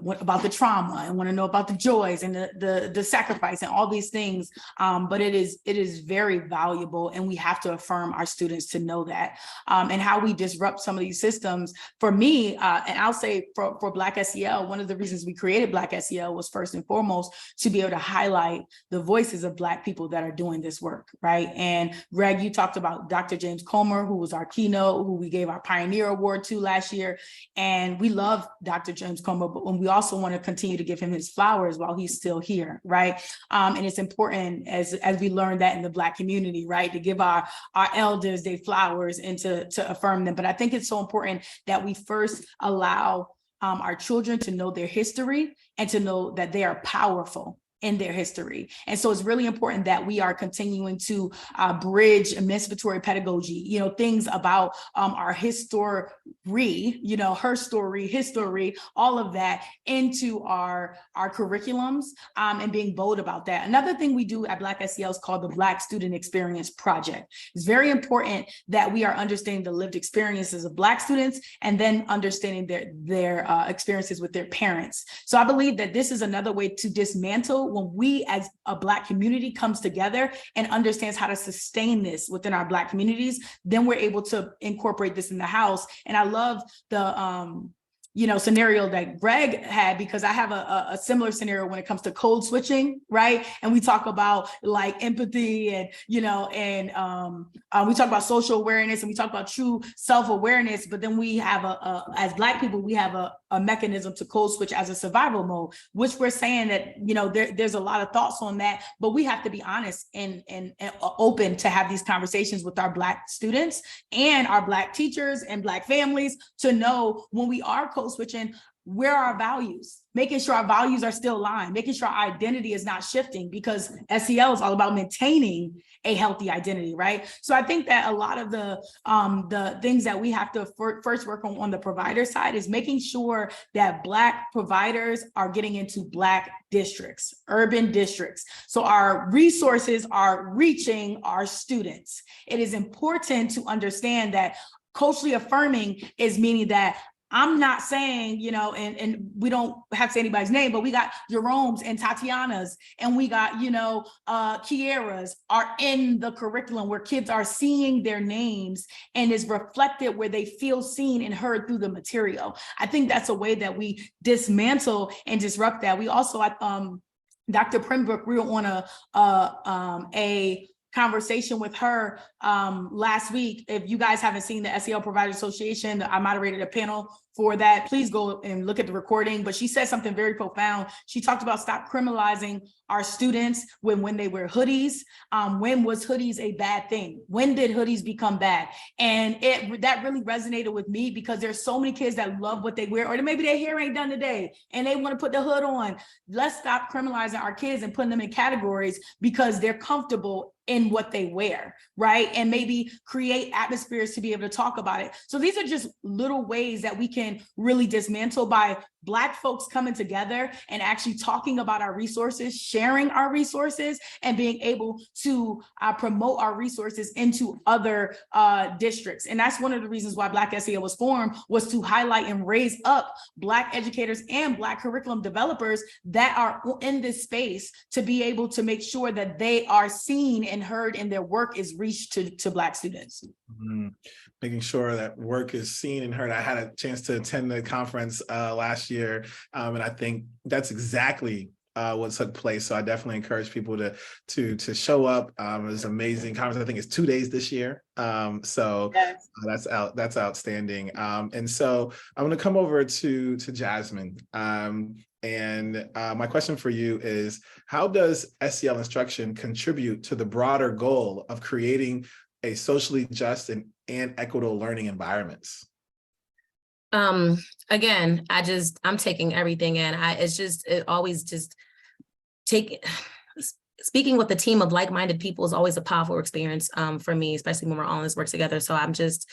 what about the trauma and want to know about the joys and the sacrifice and all these things. But it is very valuable, and we have to affirm our students to know that. And how we disrupt some of these systems. For me, and I'll say for Black SEL, one of the reasons we created Black SEL was first and foremost to be able to highlight the voices of Black people that are doing this work, right? And Greg, you talked about Dr. James Comer, who was our keynote, who we gave our Pioneer Award to last year. And we love Dr. James Comer, but when we also want to continue to give him his flowers while he's still here, right? And it's important as we learned that in the Black community, right? To give our elders their flowers and to affirm them. But I think it's so important that we first allow our children to know their history and to know that they are powerful in their history. And so it's really important that we are continuing to bridge emancipatory pedagogy, things about our history, her story, history, all of that into our curriculums and being bold about that. Another thing we do at Black SEL is called the Black Student Experience Project. It's very important that we are understanding the lived experiences of Black students and then understanding their experiences with their parents. So I believe that this is another way to dismantle when we as a Black community comes together and understands how to sustain this within our Black communities, then we're able to incorporate this in the house. And I love the scenario that Greg had, because I have a similar scenario when it comes to code switching, right? And we talk about like empathy and, we talk about social awareness and we talk about true self-awareness, but then we have as Black people, we have a mechanism to code switch as a survival mode, which we're saying that, there's a lot of thoughts on that, but we have to be honest and open to have these conversations with our Black students and our Black teachers and Black families to know when we are code switching, where are our values, making sure our values are still aligned, making sure our identity is not shifting, because SEL is all about maintaining a healthy identity, right? So I think that a lot of the things that we have to first work on the provider side is making sure that Black providers are getting into Black districts, urban districts. So our resources are reaching our students. It is important to understand that culturally affirming is meaning that I'm not saying, and we don't have to say anybody's name, but we got Jerome's and Tatiana's, and we got, Kiera's are in the curriculum where kids are seeing their names and is reflected where they feel seen and heard through the material. I think that's a way that we dismantle and disrupt that. We also, Dr. Pembroke, we were on a conversation with her last week. If you guys haven't seen the SEL Provider Association, I moderated a panel for that. Please go and look at the recording. But she said something very profound. She talked about stop criminalizing our students when they wear hoodies. When was hoodies a bad thing? When did hoodies become bad? And that really resonated with me, because there's so many kids that love what they wear, or maybe their hair ain't done today and they want to put the hood on. Let's stop criminalizing our kids and putting them in categories because they're comfortable in what they wear, right? And maybe create atmospheres to be able to talk about it. So these are just little ways that we can really dismantle by Black folks coming together and actually talking about our resources, sharing our resources, and being able to promote our resources into other districts. And that's one of the reasons why Black SEL was formed, was to highlight and raise up Black educators and Black curriculum developers that are in this space to be able to make sure that they are seen and heard and their work is reached to Black students. Mm-hmm. Making sure that work is seen and heard. I had a chance to attend the conference last year, and I think that's exactly what took place. So I definitely encourage people to show up. It was an amazing conference. I think it's 2 days this year. So yes. That's outstanding. And so I'm going to come over to Jasmyn. And my question for you is, how does SEL instruction contribute to the broader goal of creating a socially just and equitable learning environments? Again, I'm taking everything in. Speaking with a team of like-minded people is always a powerful experience for me, especially when we're all in this work together. So I'm just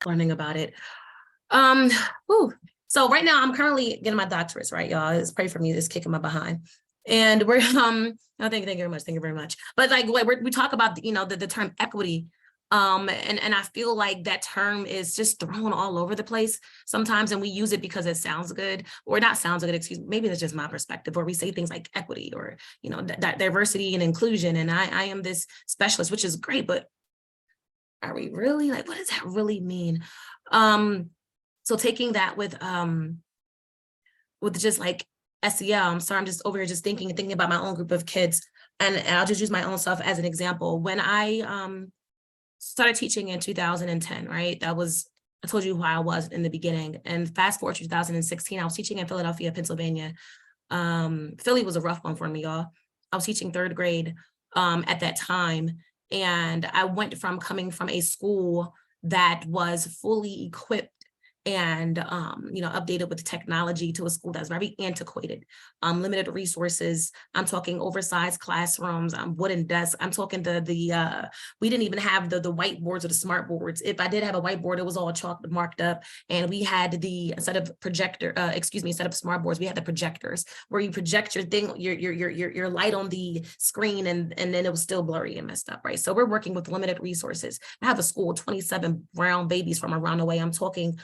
learning about it. So right now I'm currently getting my doctorates, right, y'all? Just pray for me, just kicking my behind. And we're no, thank you very much. But like we talk about the term equity. And I feel like that term is just thrown all over the place sometimes, and we use it because it sounds good, or not sounds good, excuse me, maybe that's just my perspective, or we say things like equity or diversity and inclusion, and I am this specialist, which is great, but are we really, like, what does that really mean? So taking that with just like SEL, I'm sorry, I'm just over here just thinking about my own group of kids, and I'll just use my own self as an example. When I started teaching in 2010, right? I told you who I was in the beginning. And fast forward to 2016, I was teaching in Philadelphia, Pennsylvania. Philly was a rough one for me, y'all. I was teaching 3rd grade at that time. And I went from coming from a school that was fully equipped and updated with technology to a school that's very antiquated, limited resources. I'm talking oversized classrooms, wooden desks. I'm talking we didn't even have the whiteboards or the smart boards. If I did have a whiteboard, it was all chalk marked up, and we had instead of smart boards, we had the projectors where you project your thing, your light on the screen, and then it was still blurry and messed up, right? So we're working with limited resources. I have a school, 27 brown babies from around the way. I'm talking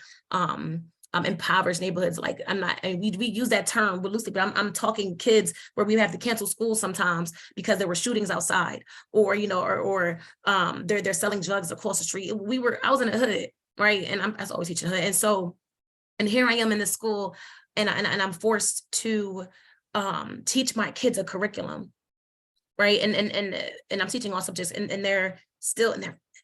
impoverished neighborhoods. Like we use that term loosely, but I'm talking kids where we have to cancel school sometimes because there were shootings outside, or they're selling drugs across the street. I was in a hood, right? And I was always teaching hood, and here I am in the school, and I'm forced to teach my kids a curriculum, right? And I'm teaching all subjects, and they're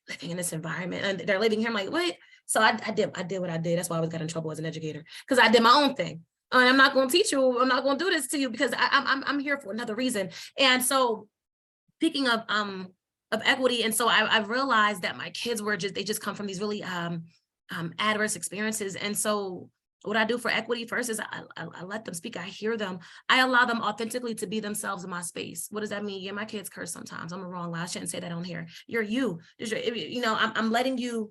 living in this environment, and they're living here. I'm like, what? So I did what I did. That's why I always got in trouble as an educator, because I did my own thing. And I'm not going to teach you. I'm not going to do this to you, because I'm here for another reason. And so, speaking of equity, and so I realized that my kids they just come from these really adverse experiences. And so, what I do for equity first is I let them speak. I hear them. I allow them authentically to be themselves in my space. What does that mean? Yeah, my kids curse sometimes. I'm wrong. I shouldn't say that on here. You're you. I'm letting you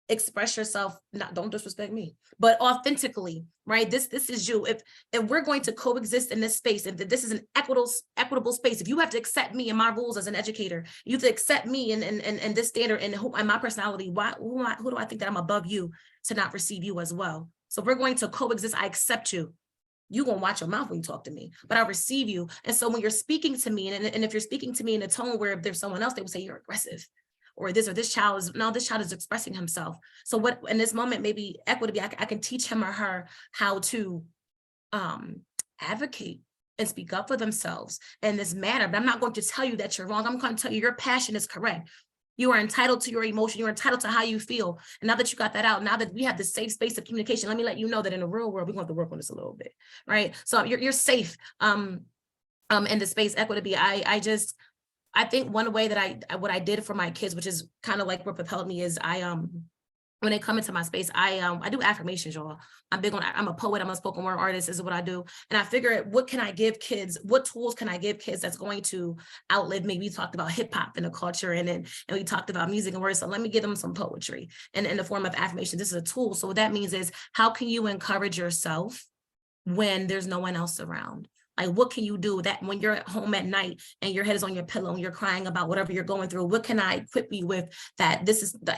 express yourself. Don't disrespect me, but authentically, right? This is you. If we're going to coexist in this space, if this is an equitable space, if you have to accept me and my rules as an educator, you have to accept me and this standard and my personality. Who do I think that I'm above you to not receive you as well? So if we're going to coexist, I accept you. You're going to watch your mouth when you talk to me, but I receive you. And so when you're speaking to me, and if you're speaking to me in a tone where if there's someone else, they would say you're aggressive, or this child is expressing himself. So what in this moment, maybe equity, I can teach him or her how to advocate and speak up for themselves in this manner. But I'm not going to tell you that you're wrong. I'm going to tell you your passion is correct. You are entitled to your emotion. You're entitled to how you feel. And now that you got that out, now that we have the safe space of communication, let me let you know that in the real world, we're going to have to work on this a little bit, right? So you're safe in the space equity. I think one way that what I did for my kids, which is kind of like what propelled me, is when they come into my space, I do affirmations, y'all. I'm a poet, I'm a spoken word artist, this is what I do. And I figure, what can I give kids? What tools can I give kids that's going to outlive me? We talked about hip hop and the culture, and we talked about music and words. So let me give them some poetry and in the form of affirmation. This is a tool. So what that means is, how can you encourage yourself when there's no one else around? Like, what can you do that when you're at home at night and your head is on your pillow and you're crying about whatever you're going through? What can I equip you with that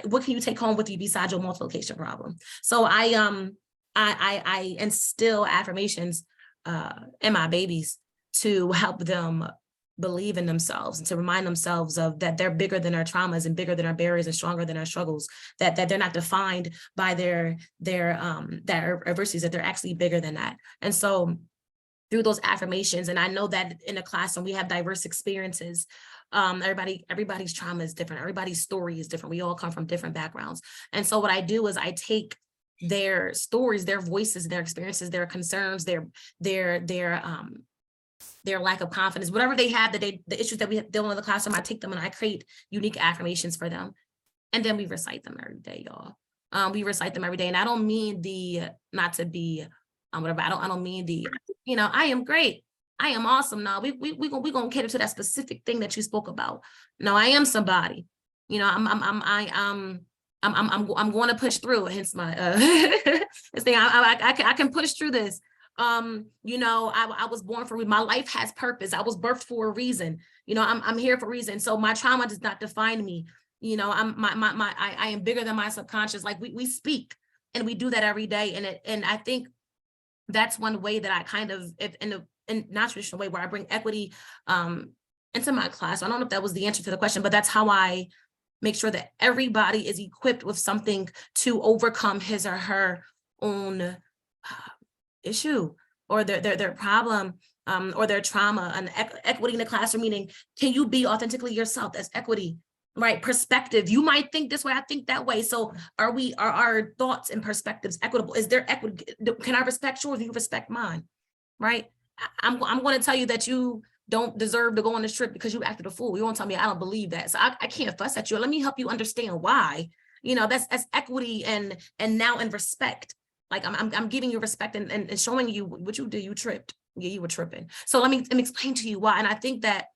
what can you take home with you besides your multiplication problem? So I instill affirmations in my babies to help them believe in themselves and to remind themselves of that they're bigger than their traumas and bigger than our barriers and stronger than our struggles, that they're not defined by their adversities, that they're actually bigger than that. And so through those affirmations, and I know that in a classroom we have diverse experiences. Everybody's trauma is different. Everybody's story is different. We all come from different backgrounds. And so what I do is I take their stories, their voices, their experiences, their concerns, their lack of confidence, whatever they have, the issues that we deal in the classroom, I take them and I create unique affirmations for them. And then we recite them every day, y'all. We recite them every day. And I don't mean not to be whatever. I don't mean I am great, I am awesome. No, we gonna cater to that specific thing that you spoke about. No, I am somebody. I'm going to push through. Hence my this thing. I can push through this. I was born for my life has purpose. I was birthed for a reason. I'm here for a reason. So my trauma does not define me. I am bigger than my subconscious. Like we speak and we do that every day. And I think that's one way that I kind of, in a non-traditional way, where I bring equity into my class. I don't know if that was the answer to the question, but that's how I make sure that everybody is equipped with something to overcome his or her own issue or their problem or their trauma. And equity in the classroom, meaning, can you be authentically yourself? That's equity. Right? Perspective. You might think this way, I think that way. So are our thoughts and perspectives equitable? Is there equity? Can I respect yours? You respect mine, right? I'm going to tell you that you don't deserve to go on this trip because you acted a fool. You won't tell me I don't believe that. So I can't fuss at you. Let me help you understand why. That's equity and now in respect. Like I'm giving you respect and showing you what you did. You tripped. Yeah, you were tripping. So let me explain to you why. And I think that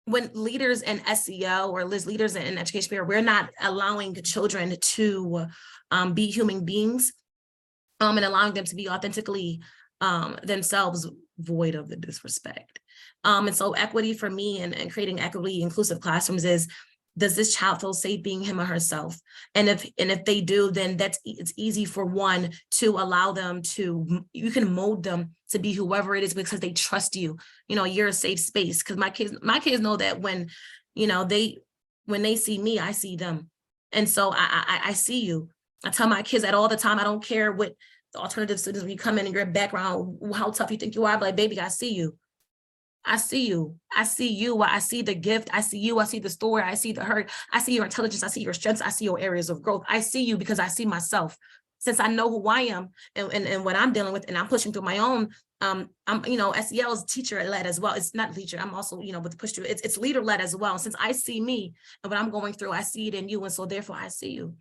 when leaders in SEL or leaders in education, we're not allowing children to be human beings and allowing them to be authentically themselves, void of the disrespect. And so equity for me and creating equity inclusive classrooms is, does this child feel safe being him or herself? And if they do, then it's easy for one to allow them to, you can mold them to be whoever it is because they trust you. You're a safe space. Because my kids know that when they see me, I see them. And so I see you. I tell my kids that all the time. I don't care what the alternative students, when you come in and your background, how tough you think you are, I'm like, baby, I see you. I see you. I see you. I see the gift. I see you. I see the story. I see the hurt. I see your intelligence. I see your strengths. I see your areas of growth. I see you because I see myself. Since I know who I am and what I'm dealing with, and I'm pushing through my own, I'm, SEL is teacher-led as well. It's not teacher. I'm also, with the push through, it's leader-led as well. And since I see me and what I'm going through, I see it in you. And so therefore I see you.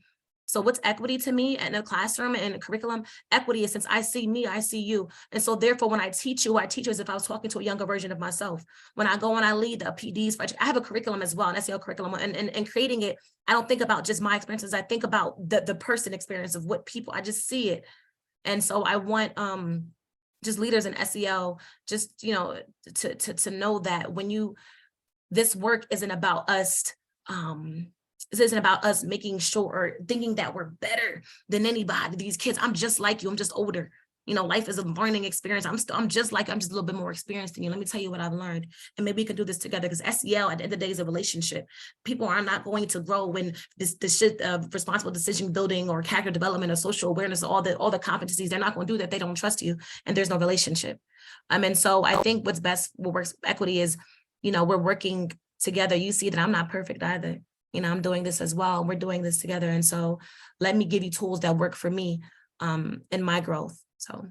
So what's equity to me in a classroom and a curriculum? Equity is, since I see me, I see you. And so therefore, when I teach you as if I was talking to a younger version of myself. When I go and I lead the PDs, I have a curriculum as well, an SEL curriculum, and creating it, I don't think about just my experiences. I think about the person experience of what people, I just see it. And so I want just leaders in SEL, just, to know that this work isn't about us, this isn't about us making sure or thinking that we're better than anybody. These kids, I'm just like you. I'm just older. Life is a learning experience. I'm just a little bit more experienced than you. Let me tell you what I've learned. And maybe we can do this together, because SEL at the end of the day is a relationship. People are not going to grow when this shit of responsible decision building or character development or social awareness, all the competencies, they're not going to do that. They don't trust you and there's no relationship. And so I think what works equity is, we're working together. You see that I'm not perfect either. I'm doing this as well. We're doing this together. And so let me give you tools that work for me in my growth. So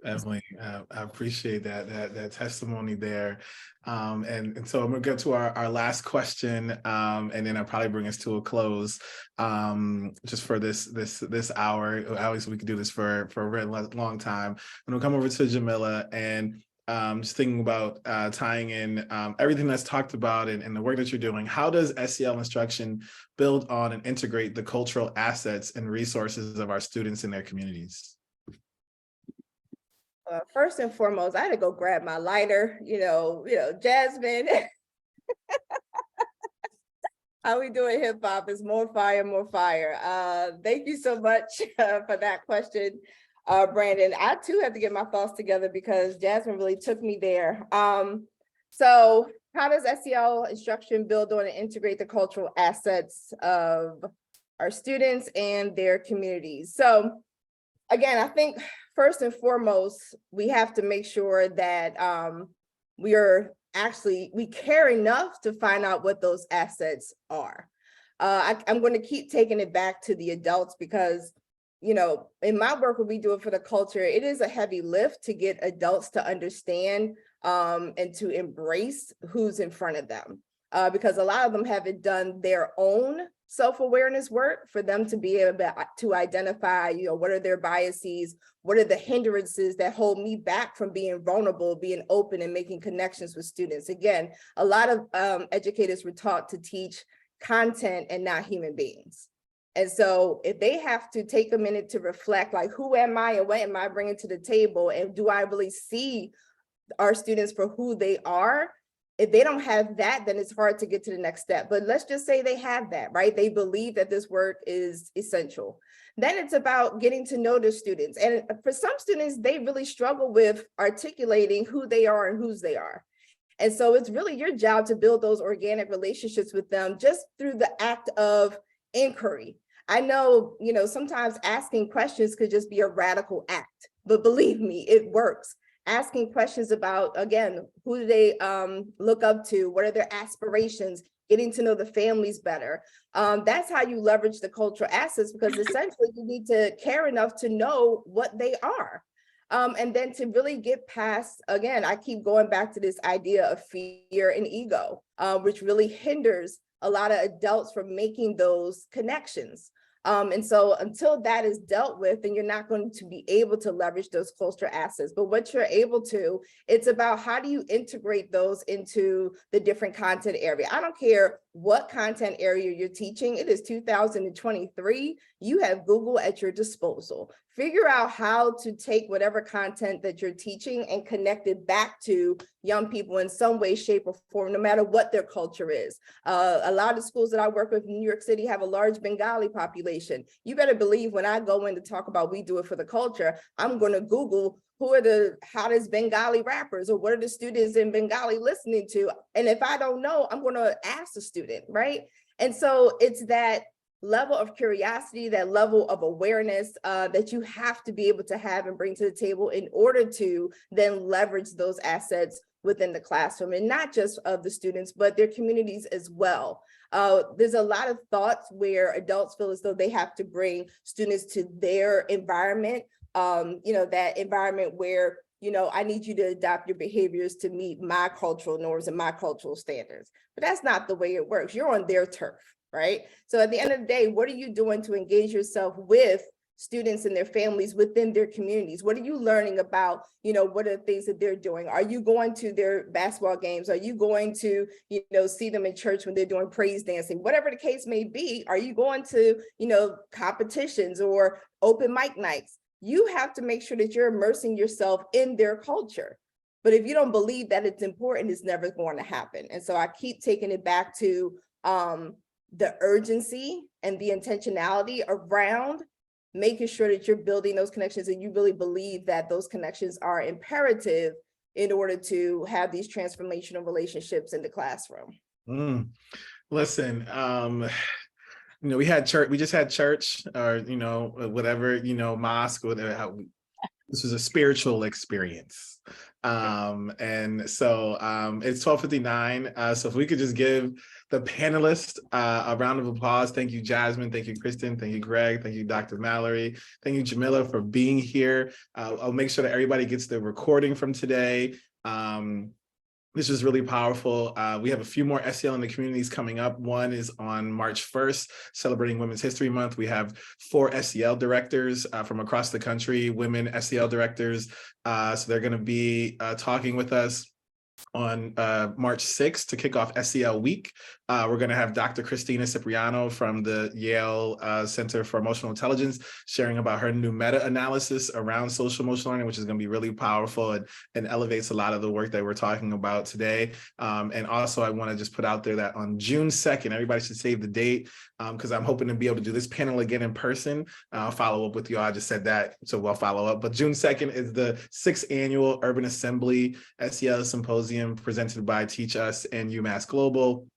Definitely. I appreciate that testimony there. And so I'm gonna go to our last question, and then I'll probably bring us to a close, just for this hour. Obviously, we could do this for a really long time. I'm gonna come over to Jamila and just thinking about tying in everything that's talked about and the work that you're doing. How does SEL instruction build on and integrate the cultural assets and resources of our students in their communities? First and foremost, I had to go grab my lighter, Jasmine. How we doing hip hop is more fire, more fire. Thank you so much for that question, Brandon. I too have to get my thoughts together because Jasmine really took me there. So how does SEL instruction build on and integrate the cultural assets of our students and their communities? So again, I think first and foremost, we have to make sure that we care enough to find out what those assets are. I'm going to keep taking it back to the adults because, in my work, when we do it for the culture, it is a heavy lift to get adults to understand and to embrace who's in front of them. Because a lot of them haven't done their own self-awareness work for them to be able to identify, what are their biases, what are the hindrances that hold me back from being vulnerable, being open and making connections with students. Again, a lot of educators were taught to teach content and not human beings. And so if they have to take a minute to reflect, like, who am I and what am I bringing to the table? And do I really see our students for who they are? If they don't have that, then it's hard to get to the next step. But let's just say they have that, right? They believe that this work is essential. Then it's about getting to know the students. And for some students, they really struggle with articulating who they are and whose they are. And so it's really your job to build those organic relationships with them just through the act of inquiry. I know, sometimes asking questions could just be a radical act, but believe me, it works. Asking questions about, again, who do they look up to? What are their aspirations? Getting to know the families better. That's how you leverage the cultural assets, because essentially you need to care enough to know what they are. And then to really get past, again, I keep going back to this idea of fear and ego, which really hinders a lot of adults from making those connections. And so until that is dealt with, then you're not going to be able to leverage those cultural assets. But what you're able to, it's about how do you integrate those into the different content area. I don't care what content area you're teaching. It is 2023. You have Google at your disposal. Figure out how to take whatever content that you're teaching and connect it back to young people in some way, shape, or form, no matter what their culture is. A lot of schools that I work with in New York City have a large Bengali population. You better believe when I go in to talk about We Do It for the Culture, I'm going to Google who are the hottest Bengali rappers, or what are the students in Bengali listening to? And if I don't know, I'm going to ask the student, right? And so it's that level of curiosity, that level of awareness that you have to be able to have and bring to the table in order to then leverage those assets within the classroom, and not just of the students, but their communities as well. There's a lot of thoughts where adults feel as though they have to bring students to their environment, that environment where, I need you to adopt your behaviors to meet my cultural norms and my cultural standards. But that's not the way it works. You're on their turf, right? So at the end of the day, what are you doing to engage yourself with students and their families within their communities? What are you learning about, what are the things that they're doing? Are you going to their basketball games? Are you going to, see them in church when they're doing praise dancing? Whatever the case may be, are you going to, competitions or open mic nights? You have to make sure that you're immersing yourself in their culture. But if you don't believe that it's important, it's never going to happen. And so I keep taking it back to the urgency and the intentionality around making sure that you're building those connections, and you really believe that those connections are imperative in order to have these transformational relationships in the classroom. Listen, we had church, we just had church, or, whatever, mosque, whatever. This was a spiritual experience. And so it's 12:59. So if we could just give the panelists. A round of applause. Thank you, Jasmine. Thank you, Kristen. Thank you, Greg. Thank you, Dr. Mallery. Thank you, Jamila, for being here. I'll make sure that everybody gets the recording from today. This is really powerful. We have a few more SEL in the communities coming up. One is on March 1st, celebrating Women's History Month. We have 4 SEL directors from across the country, women SEL directors. So they're going to be talking with us on March 6th to kick off SEL Week. We're going to have Dr. Christina Cipriano from the Yale Center for Emotional Intelligence sharing about her new meta-analysis around social emotional learning, which is going to be really powerful and elevates a lot of the work that we're talking about today. And also, I want to just put out there that on June 2nd, everybody should save the date because I'm hoping to be able to do this panel again in person. I'll follow up with you. I just said that, so we'll follow up. But June 2nd is the 6th Annual Urban Assembly SEL Symposium presented by Teach Us and UMass Global.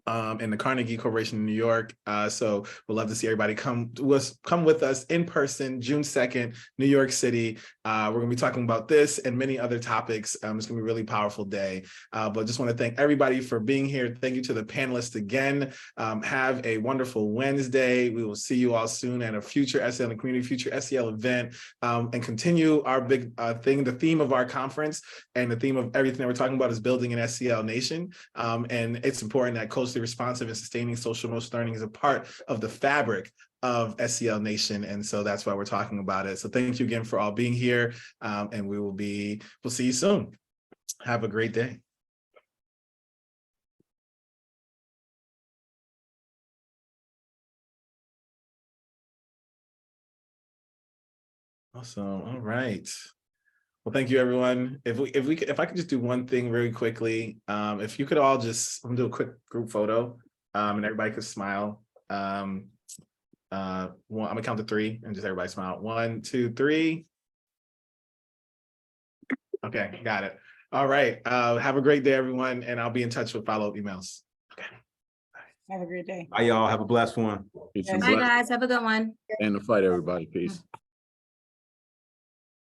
And the Carnegie Corporation in New York. So we'd love to see everybody come with us in person, June 2nd, New York City. We're gonna be talking about this and many other topics. It's gonna be a really powerful day. But just wanna thank everybody for being here. Thank you to the panelists again. Have a wonderful Wednesday. We will see you all soon at a future SEL and Community Future SEL event and continue our big thing. The theme of our conference and the theme of everything that we're talking about is building an SEL nation. And it's important that closely responsive and sustaining social emotional learning is a part of the fabric of SEL Nation. And so that's why we're talking about it. So thank you again for all being here. And we'll see you soon. Have a great day. Awesome. All right. Well, thank you, everyone. If I could just do one thing really quickly, if you could all just, I'm gonna do a quick group photo, and everybody could smile. I'm gonna count to 3 and just everybody smile. 1, 2, 3. Okay, got it. All right. Have a great day, everyone, and I'll be in touch with follow-up emails. Okay. Have a great day. Bye, y'all. Have a blessed one. Peace Yes. and Bye, blessings. guys. Have a good one. And the fight, everybody. Peace.